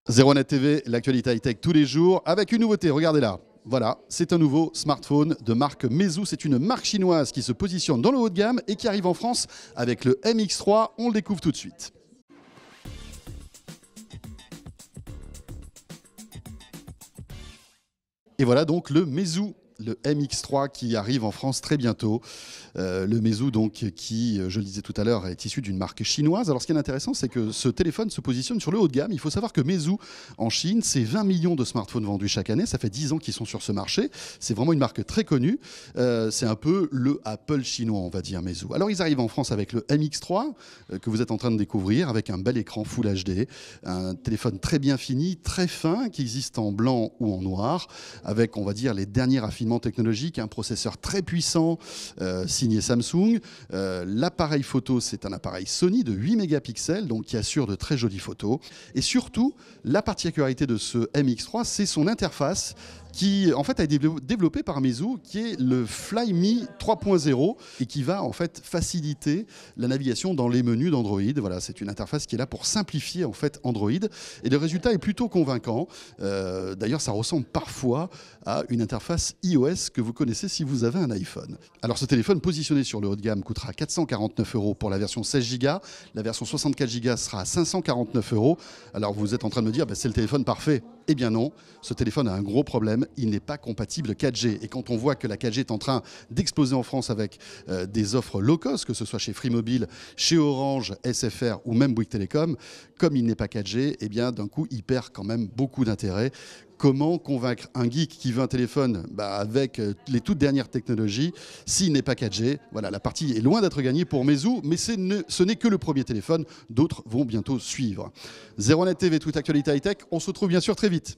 01net TV, l'actualité high-tech tous les jours, avec une nouveauté, regardez là. Voilà, c'est un nouveau smartphone de marque Meizu. C'est une marque chinoise qui se positionne dans le haut de gamme et qui arrive en France avec le MX3. On le découvre tout de suite. Et voilà donc le Meizu, le MX3 qui arrive en France très bientôt. Le Meizu donc qui, je le disais tout à l'heure, est issu d'une marque chinoise. Alors ce qui est intéressant, c'est que ce téléphone se positionne sur le haut de gamme. Il faut savoir que Meizu en Chine, c'est 20 millions de smartphones vendus chaque année. Ça fait 10 ans qu'ils sont sur ce marché. C'est vraiment une marque très connue. C'est un peu le Apple chinois, on va dire, Meizu. Alors ils arrivent en France avec le MX3 que vous êtes en train de découvrir, avec un bel écran Full HD, un téléphone très bien fini, très fin, qui existe en blanc ou en noir, avec, on va dire, les derniers raffinements technologiques, un processeur très puissant, signé Samsung. L'appareil photo, c'est un appareil Sony de 8 mégapixels, donc qui assure de très jolies photos. Et surtout, la particularité de ce MX3, c'est son interface qui en fait a été développé par Meizu, qui est le Flyme 3.0 et qui va en fait faciliter la navigation dans les menus d'Android. Voilà, c'est une interface qui est là pour simplifier en fait Android et le résultat est plutôt convaincant. D'ailleurs, ça ressemble parfois à une interface iOS que vous connaissez si vous avez un iPhone. Alors ce téléphone positionné sur le haut de gamme coûtera 449 € pour la version 16 Go, la version 64 Go sera à 549 €. Alors vous êtes en train de me dire, c'est le téléphone parfait. Eh bien non, ce téléphone a un gros problème, il n'est pas compatible 4G. Et quand on voit que la 4G est en train d'exploser en France avec des offres low cost, que ce soit chez Free Mobile, chez Orange, SFR ou même Bouygues Telecom, comme il n'est pas 4G, eh bien d'un coup il perd quand même beaucoup d'intérêt. Comment convaincre un geek qui veut un téléphone avec les toutes dernières technologies s'il n'est pas 4G? Voilà, la partie est loin d'être gagnée pour Meizu, mais ce n'est que le premier téléphone. D'autres vont bientôt suivre. 01net TV, toute actualité high-tech. On se retrouve bien sûr très vite.